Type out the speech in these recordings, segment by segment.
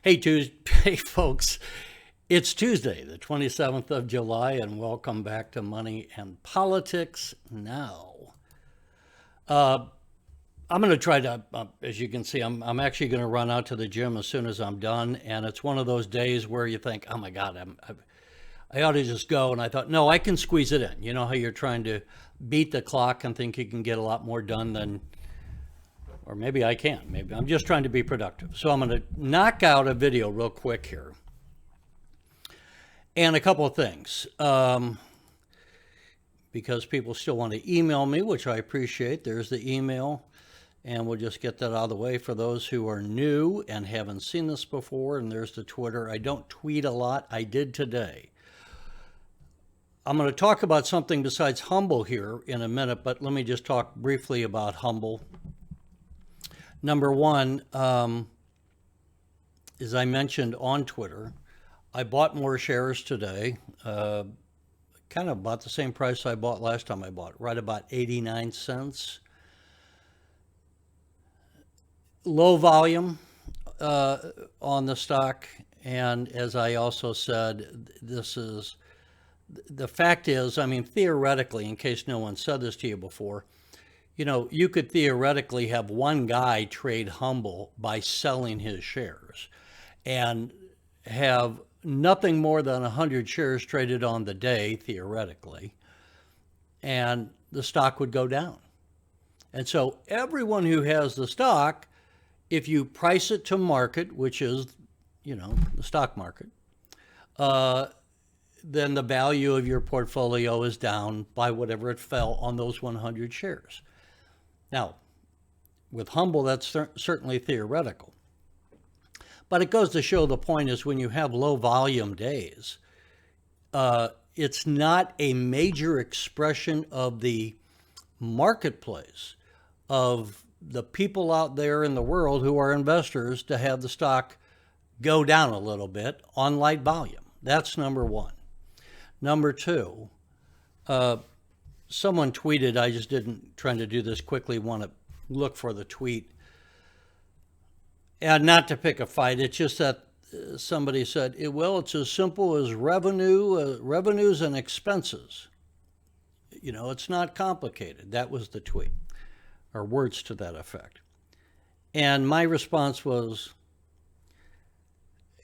Hey, folks, it's Tuesday, the 27th of July, and welcome back to Money and Politics Now. I'm going to try to, as you can see, I'm actually going to run out to the gym as soon as I'm done, and it's one of those days where you think, oh my God, I ought to just go, and I thought, no, I can squeeze it in. You know how you're trying to beat the clock and think you can get a lot more done than, or maybe I can't. Maybe I'm just trying to be productive. So I'm going to knock out a video real quick here. And a couple of things, because people still want to email me, which I appreciate. There's the email, and we'll just get that out of the way for those who are new and haven't seen this before. And there's the Twitter. I don't tweet a lot. I did today. I'm going to talk about something besides Humbl here in a minute, but let me just talk briefly about Humbl. Number one, as I mentioned on Twitter, I bought more shares today, kind of about the same price I bought last time I bought, right about 89 cents. Low volume on the stock, and as I also said, the fact is, I mean, theoretically, in case no one said this to you before, you know, you could theoretically have one guy trade Humbl by selling his shares and have nothing more than 100 shares traded on the day, theoretically, and the stock would go down. And so everyone who has the stock, if you price it to market, which is, you know, the stock market, then the value of your portfolio is down by whatever it fell on those 100 shares. Now, with Humbl, that's certainly theoretical. But it goes to show the point is when you have low volume days, it's not a major expression of the marketplace, of the people out there in the world who are investors to have the stock go down a little bit on light volume. That's number one. Number two, someone tweeted, I just didn't, trying to do this quickly, want to look for the tweet. And not to pick a fight, it's just that somebody said, well, it's as simple as revenues and expenses. You know, it's not complicated. That was the tweet, or words to that effect. And my response was,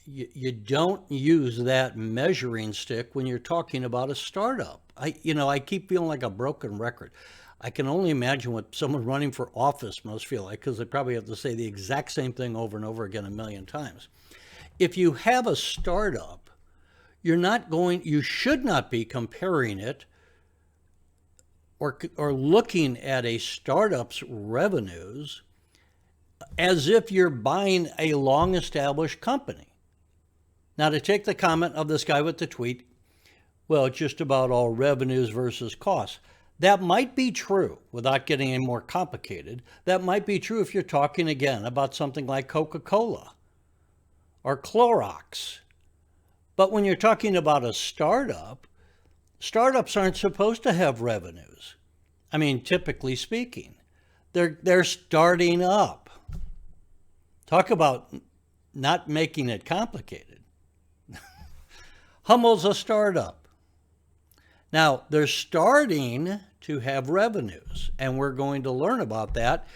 you don't use that measuring stick when you're talking about a startup. I keep feeling like a broken record. I can only imagine what someone running for office must feel like, because they probably have to say the exact same thing over and over again a million times. If you have a startup, you should not be comparing it or looking at a startup's revenues as if you're buying a long-established company. Now, to take the comment of this guy with the tweet, well, it's just about all revenues versus costs. That might be true without getting any more complicated. That might be true if you're talking again about something like Coca-Cola or Clorox. But when you're talking about a startup, startups aren't supposed to have revenues. I mean, typically speaking, they're starting up. Talk about not making it complicated. Humbl's a startup. Now, they're starting to have revenues, and we're going to learn about that,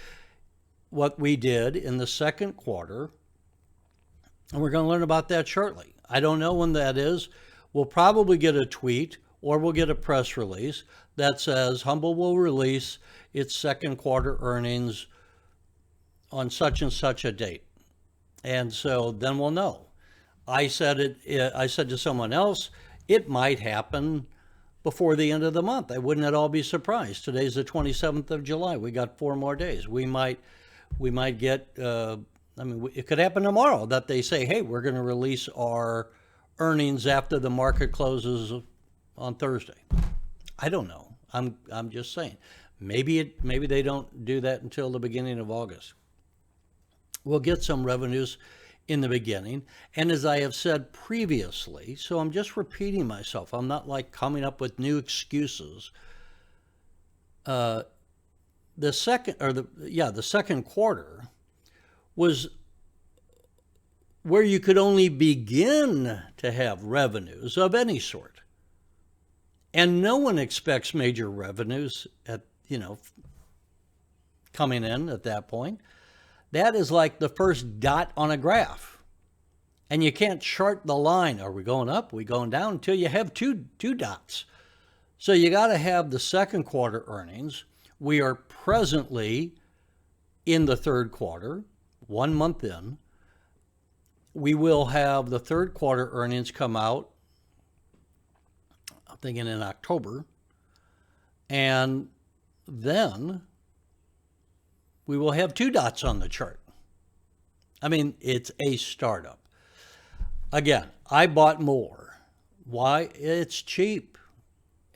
what we did in the second quarter, and we're going to learn about that shortly. I don't know when that is. We'll probably get a tweet or we'll get a press release that says Humbl will release its second quarter earnings on such and such a date. And so then we'll know. I said to someone else, it might happen before the end of the month. I wouldn't at all be surprised. Today's the 27th of July. We got 4 more days. We might get, it could happen tomorrow that they say, hey, we're going to release our earnings after the market closes on Thursday. I don't know. I'm just saying. Maybe they don't do that until the beginning of August. We'll get some revenues in the beginning. And as I have said previously, so I'm just repeating myself. I'm not like coming up with new excuses. The second quarter was where you could only begin to have revenues of any sort. And no one expects major revenues coming in at that point. That is like the first dot on a graph. And you can't chart the line. Are we going up? Are we going down? Until you have two dots. So you got to have the second quarter earnings. We are presently in the third quarter, 1 month in. We will have the third quarter earnings come out, I'm thinking in October. And then we will have 2 dots on the chart. I mean, it's a startup. Again, I bought more. Why? It's cheap.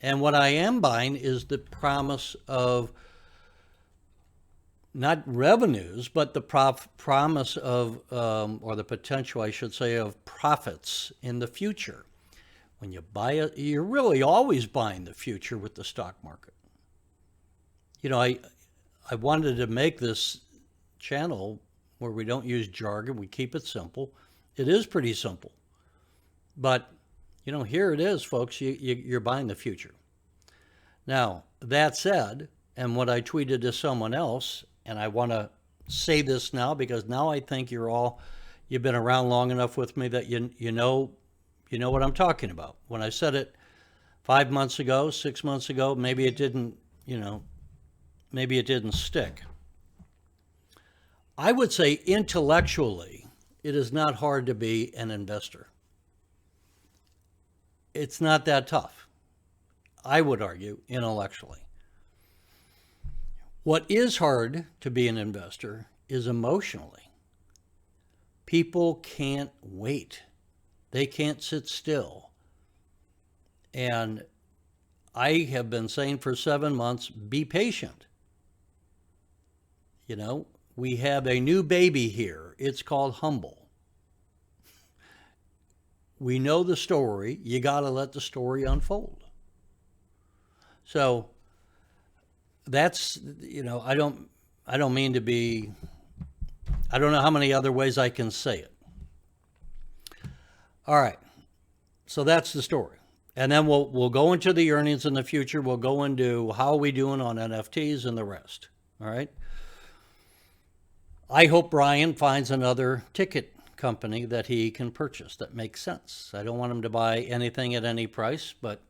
And what I am buying is the promise of not revenues, but the promise of, or the potential, I should say, of profits in the future. When you buy it, you're really always buying the future with the stock market. I wanted to make this channel where we don't use jargon, we keep it simple. It is pretty simple. But, here it is, folks. You're buying the future. Now, that said, and what I tweeted to someone else, and I want to say this now because now I think you've been around long enough with me that you know what I'm talking about. When I said it 5 months ago, 6 months ago, maybe it didn't stick. I would say intellectually, it is not hard to be an investor. It's not that tough, I would argue, intellectually. What is hard to be an investor is emotionally. People can't wait. They can't sit still. And I have been saying for 7 months, be patient. We have a new baby here. It's called Humbl. We know the story. You got to let the story unfold. So that's, I don't mean to be, I don't know how many other ways I can say it. All right. So that's the story. And then we'll go into the earnings in the future. We'll go into how are we doing on NFTs and the rest. All right. I hope Brian finds another ticket company that he can purchase that makes sense. I don't want him to buy anything at any price, but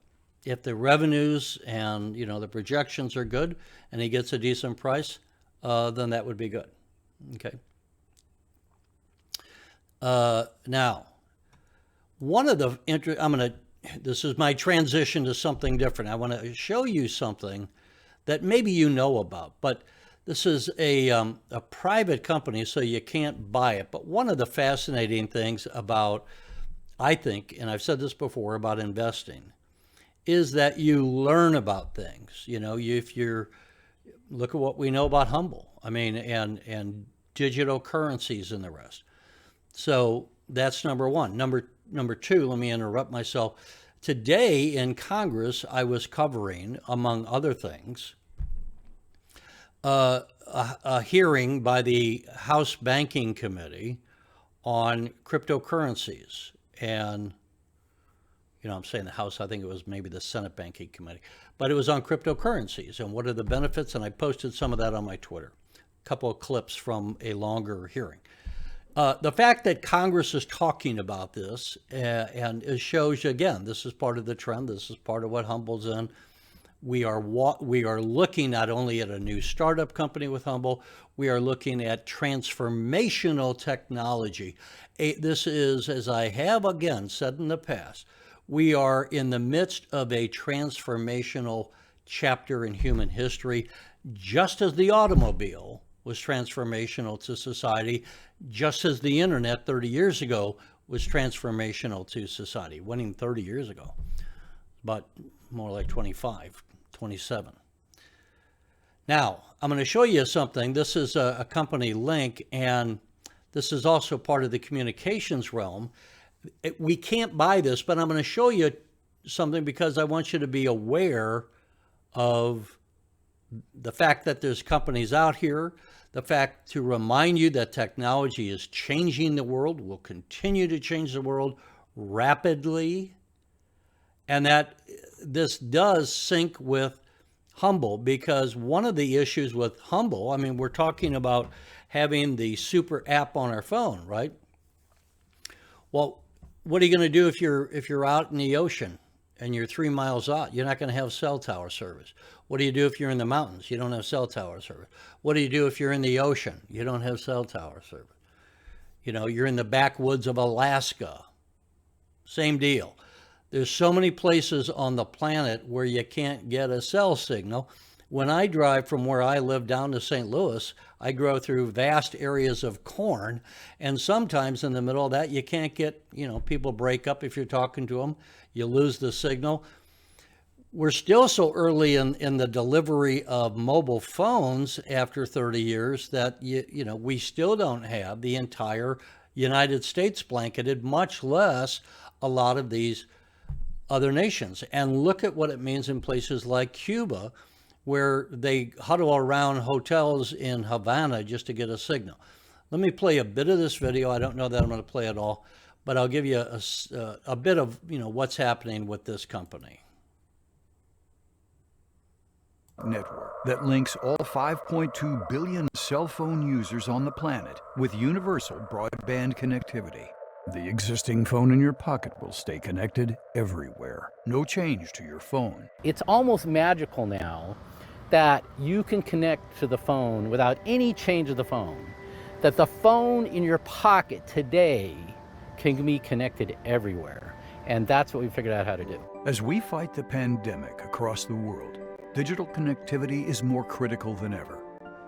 if the revenues and the projections are good and he gets a decent price, then that would be good. Okay. Now, one of the this is my transition to something different. I want to show you something that maybe you know about, but this is a private company, so you can't buy it. But one of the fascinating things about, I think, and I've said this before about investing, is that you learn about things. If you're, look at what we know about Humbl, and digital currencies and the rest. So that's number one. Number two, let me interrupt myself. Today in Congress, I was covering, among other things, a hearing by the House Banking Committee on cryptocurrencies. And, I'm saying the House, I think it was maybe the Senate Banking Committee. But it was on cryptocurrencies and what are the benefits, and I posted some of that on my Twitter. A couple of clips from a longer hearing. The fact that Congress is talking about this, and it shows you, again, this is part of the trend. This is part of what Humbl's in. We are looking not only at a new startup company with Humbl, we are looking at transformational technology. This is, as I have again said in the past, we are in the midst of a transformational chapter in human history, just as the automobile was transformational to society, just as the internet 30 years ago was transformational to society. It wasn't even 30 years ago, but more like 25, 27. Now, I'm going to show you something. This is a company link, and this is also part of the communications realm. We can't buy this, but I'm going to show you something because I want you to be aware of the fact that there's companies out here the fact to remind you that technology is changing the world, will continue to change the world rapidly, and that this does sync with Humbl, because one of the issues with Humbl, I mean, we're talking about having the super app on our phone, right? Well, what are you going to do if you're out in the ocean and you're 3 miles out? You're not going to have cell tower service. What do you do if you're in the mountains? You don't have cell tower service. What do you do if you're in the ocean? You don't have cell tower service. You know, you're in the backwoods of Alaska. Same deal. There's so many places on the planet where you can't get a cell signal. When I drive from where I live down to St. Louis, I go through vast areas of corn, and sometimes in the middle of that, you can't get, you know, people break up if you're talking to them. You lose the signal. We're still so early in the delivery of mobile phones after 30 years that, you know, we still don't have the entire United States blanketed, much less a lot of these other nations. And look at what it means in places like Cuba, where they huddle around hotels in Havana just to get a signal. Let me play a bit of this video. I don't know that I'm going to play it all, but I'll give you a bit of, you know, what's happening with this company. Network that links all 5.2 billion cell phone users on the planet with universal broadband connectivity. The existing phone in your pocket will stay connected everywhere. No change to your phone. It's almost magical now that you can connect to the phone without any change of the phone. That the phone in your pocket today can be connected everywhere. And that's what we figured out how to do. As we fight the pandemic across the world, digital connectivity is more critical than ever.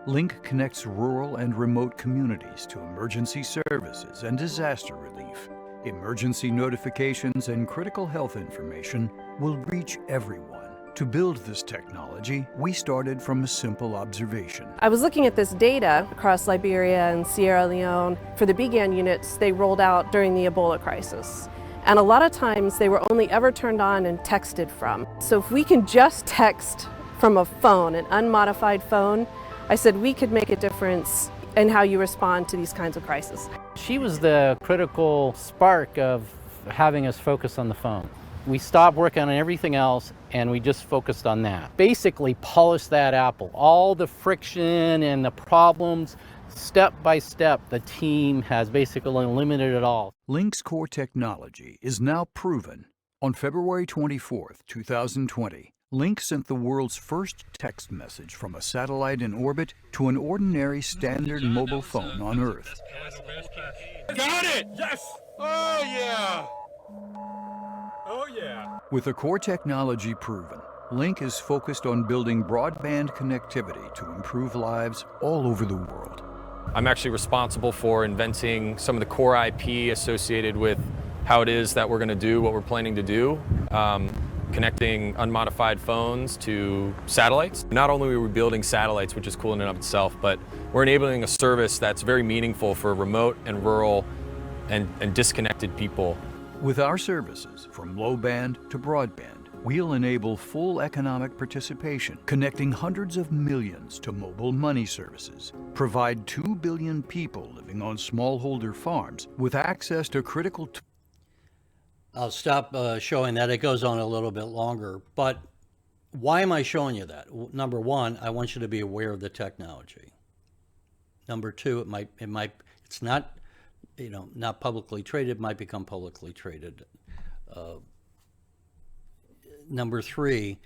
Link connects rural and remote communities to emergency services and disaster relief. Emergency notifications and critical health information will reach everyone. To build this technology, we started from a simple observation. I was looking at this data across Liberia and Sierra Leone. For the BGAN units, they rolled out during the Ebola crisis. And a lot of times they were only ever turned on and texted from. So if we can just text from a phone, an unmodified phone, I said we could make a difference in how you respond to these kinds of crises. She was the critical spark of having us focus on the phone. We stopped working on everything else and we just focused on that. Basically polish that apple. All the friction and the problems, step by step, the team has basically eliminated it all. Link's core technology is now proven. On February 24th, 2020, Link sent the world's first text message from a satellite in orbit to an ordinary standard mobile phone on Earth. Got it! Yes! Oh, yeah! Oh, yeah. With the core technology proven, Link is focused on building broadband connectivity to improve lives all over the world. I'm actually responsible for inventing some of the core IP associated with how it is that we're going to do what we're planning to do. Connecting unmodified phones to satellites. Not only are we building satellites, which is cool in and of itself, but we're enabling a service that's very meaningful for remote and rural and disconnected people. With our services, from low band to broadband, we'll enable full economic participation, connecting hundreds of millions to mobile money services, provide 2 billion people living on smallholder farms with access to critical I'll stop showing that. It goes on a little bit longer, but why am I showing you that? Number one, I want you to be aware of the technology. Number two, it's not, you know, not publicly traded, might become publicly traded. Number three,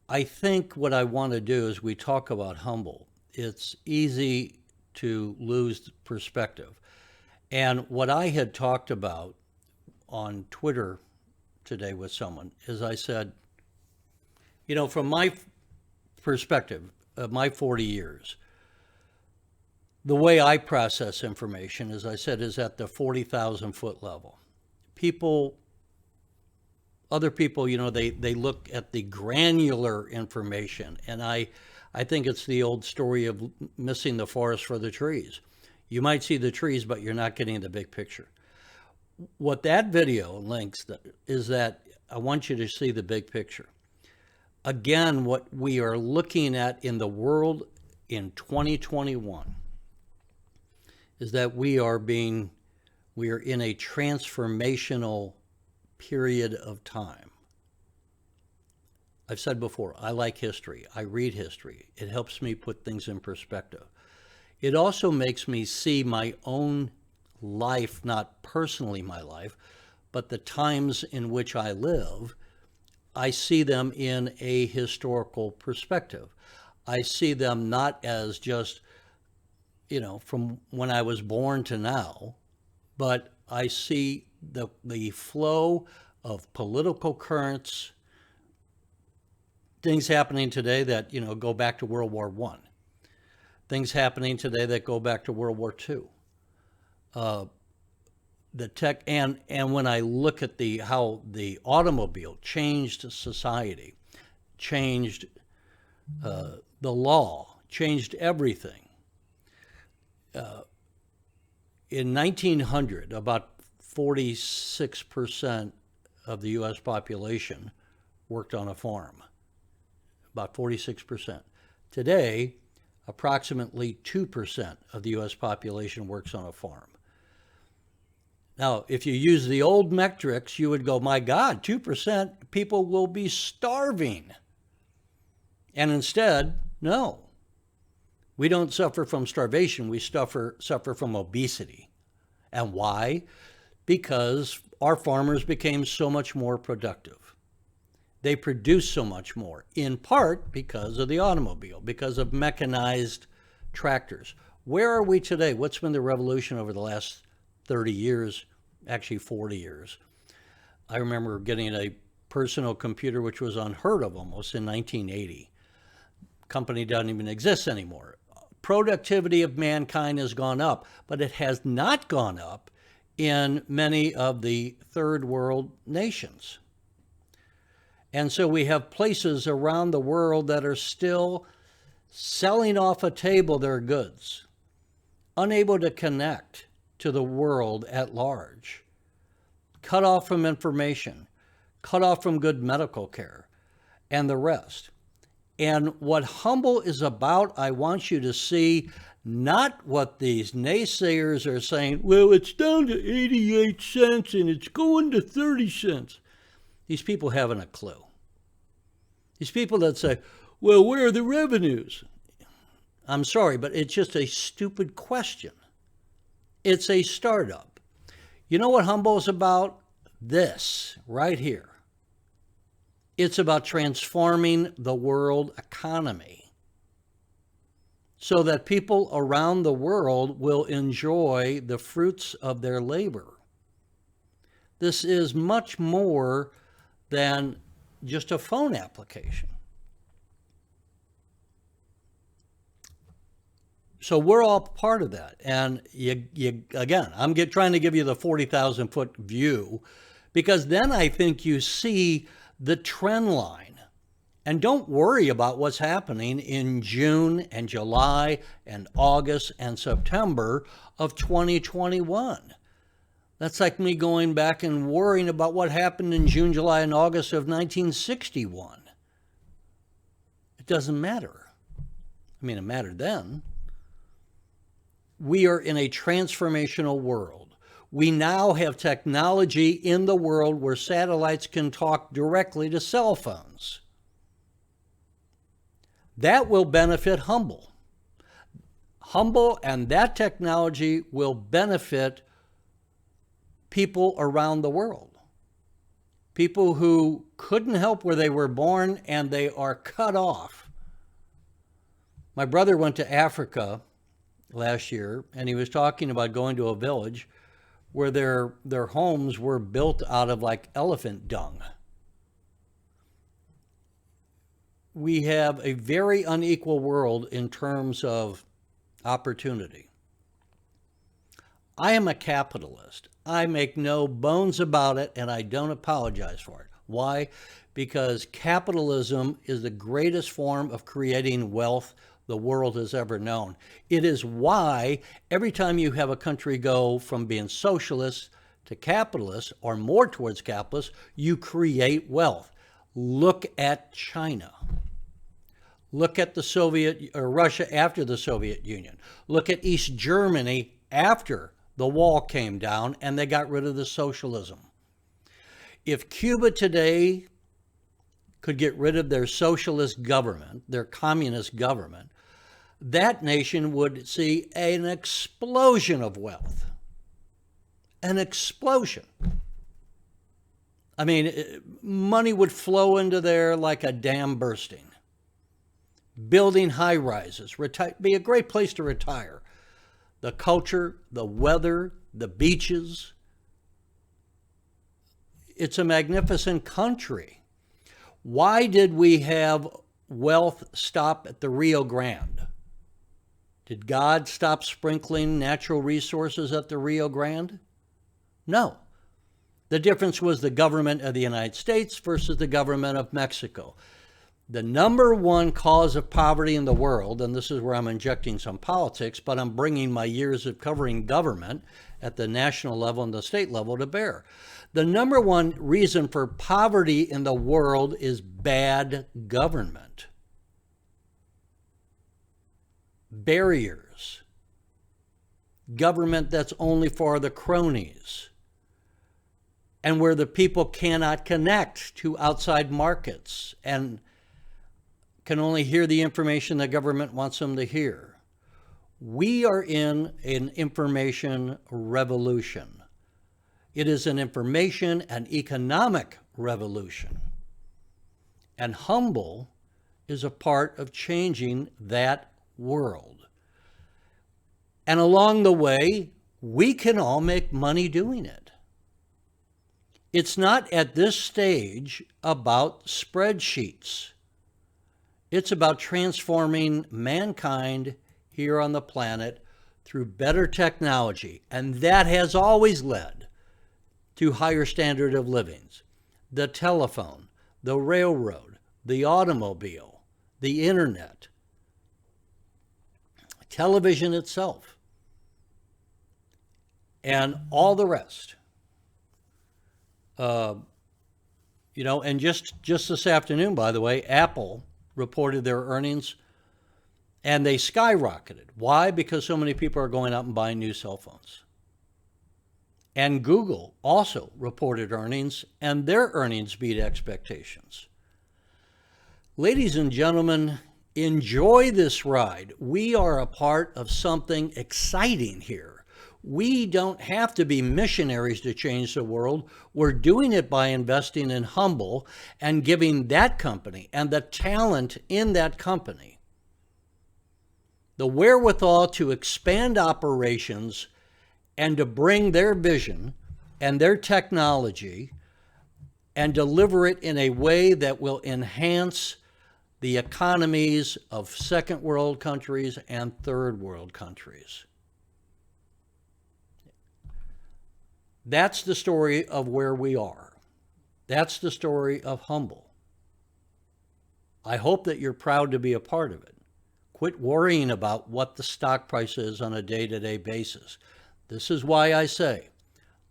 I think what I want to do is we talk about Humbl. It's easy to lose perspective. And what I had talked about on Twitter today with someone is I said, you know, from my perspective of my 40 years, the way I process information, as I said, is at the 40,000 foot level. Other people, you know, they look at the granular information, and I think it's the old story of missing the forest for the trees. You might see the trees, but you're not getting the big picture. What that video links is that I want you to see the big picture. Again, what we are looking at in the world in 2021 is that we are in a transformational period of time. I've said before, I like history. I read history. It helps me put things in perspective. It also makes me see my own life, not personally my life, but the times in which I live. I see them in a historical perspective. I see them not as just, from when I was born to now, but I see the flow of political currents, things happening today that, go back to World War I, things happening today that go back to World War II. The tech, and when I look at how the automobile changed society, changed the law, changed everything. In 1900, about 46% of the U.S. population worked on a farm. About 46%. Today, approximately 2% of the U.S. population works on a farm. Now, if you use the old metrics, you would go, my God, 2% people will be starving. And instead, no. We don't suffer from starvation, we suffer from obesity. And why? Because our farmers became so much more productive. They produce so much more, in part because of the automobile, because of mechanized tractors. Where are we today? What's been the revolution over the last 30 years, actually 40 years? I remember getting a personal computer, which was unheard of almost in 1980. Company doesn't even exist anymore. Productivity of mankind has gone up, but it has not gone up in many of the third world nations. And so we have places around the world that are still selling off a table their goods, unable to connect to the world at large, cut off from information, cut off from good medical care, and the rest. And what Humbl is about, I want you to see not what these naysayers are saying, well, it's down to 88 cents and it's going to 30 cents. These people haven't a clue. These people that say, well, where are the revenues? I'm sorry, but it's just a stupid question. It's a startup. You know what Humbl is about? This right here. It's about transforming the world economy so that people around the world will enjoy the fruits of their labor. This is much more than just a phone application. So we're all part of that. And again, I'm trying to give you the 40,000 foot view, because then I think you see the trend line. And don't worry about what's happening in June and July and August and September of 2021. That's like me going back and worrying about what happened in June, July, and August of 1961. It doesn't matter. I mean, it mattered then. We are in a transformational world. We now have technology in the world where satellites can talk directly to cell phones. That will benefit Humbl. Humbl and that technology will benefit people around the world. People who couldn't help where they were born and they are cut off. My brother went to Africa last year and he was talking about going to a village where their homes were built out of like elephant dung. We have a very unequal world in terms of opportunity. I am a capitalist. I make no bones about it, and I don't apologize for it. Why? Because capitalism is the greatest form of creating wealth the world has ever known. It is why every time you have a country go from being socialist to capitalist, or more towards capitalist, you create wealth. Look at China. Look at the Soviet or Russia after the Soviet Union. Look at East Germany after the wall came down and they got rid of the socialism. If Cuba today could get rid of their socialist government, their communist government, that nation would see an explosion of wealth. An explosion. I mean, money would flow into there like a dam bursting. Building high rises, be a great place to retire. The culture, the weather, the beaches. It's a magnificent country. Why did we have wealth stop at the Rio Grande? Did God stop sprinkling natural resources at the Rio Grande? No. The difference was the government of the United States versus the government of Mexico. The number one cause of poverty in the world, and this is where I'm injecting some politics, but I'm bringing my years of covering government at the national level and the state level to bear. The number one reason for poverty in the world is bad government. Barriers. Government that's only for the cronies. And where the people cannot connect to outside markets and can only hear the information the government wants them to hear. We are in an information revolution. It is an information and economic revolution. And Humbl is a part of changing that world. And along the way, we can all make money doing it. It's not at this stage about spreadsheets. It's about transforming mankind here on the planet through better technology. And that has always led to higher standard of livings. The telephone, the railroad, the automobile, the internet, television itself, and all the rest. And just this afternoon, by the way, Apple reported their earnings and they skyrocketed. Why? Because so many people are going out and buying new cell phones. And Google also reported earnings and their earnings beat expectations. Ladies and gentlemen, enjoy this ride. We are a part of something exciting here. We don't have to be missionaries to change the world. We're doing it by investing in Humbl and giving that company and the talent in that company the wherewithal to expand operations and to bring their vision and their technology and deliver it in a way that will enhance the economies of second world countries and third world countries. That's the story of where we are. That's the story of Humbl. I hope that you're proud to be a part of it. Quit worrying about what the stock price is on a day-to-day basis. This is why I say,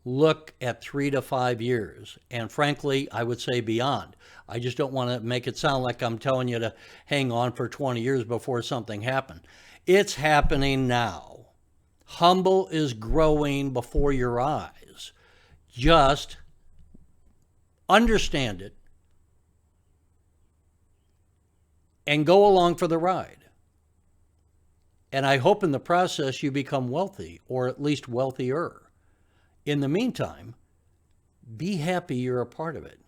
look at 3 to 5 years. And frankly, I would say beyond. I just don't want to make it sound like I'm telling you to hang on for 20 years before something happened. It's happening now. Humbl is growing before your eyes. Just understand it and go along for the ride. And I hope in the process you become wealthy, or at least wealthier. In the meantime, be happy you're a part of it.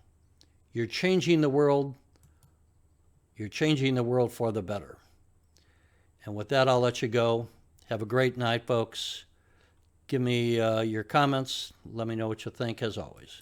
You're changing the world. You're changing the world for the better. And with that, I'll let you go. Have a great night, folks. Give me your comments. Let me know what you think, as always.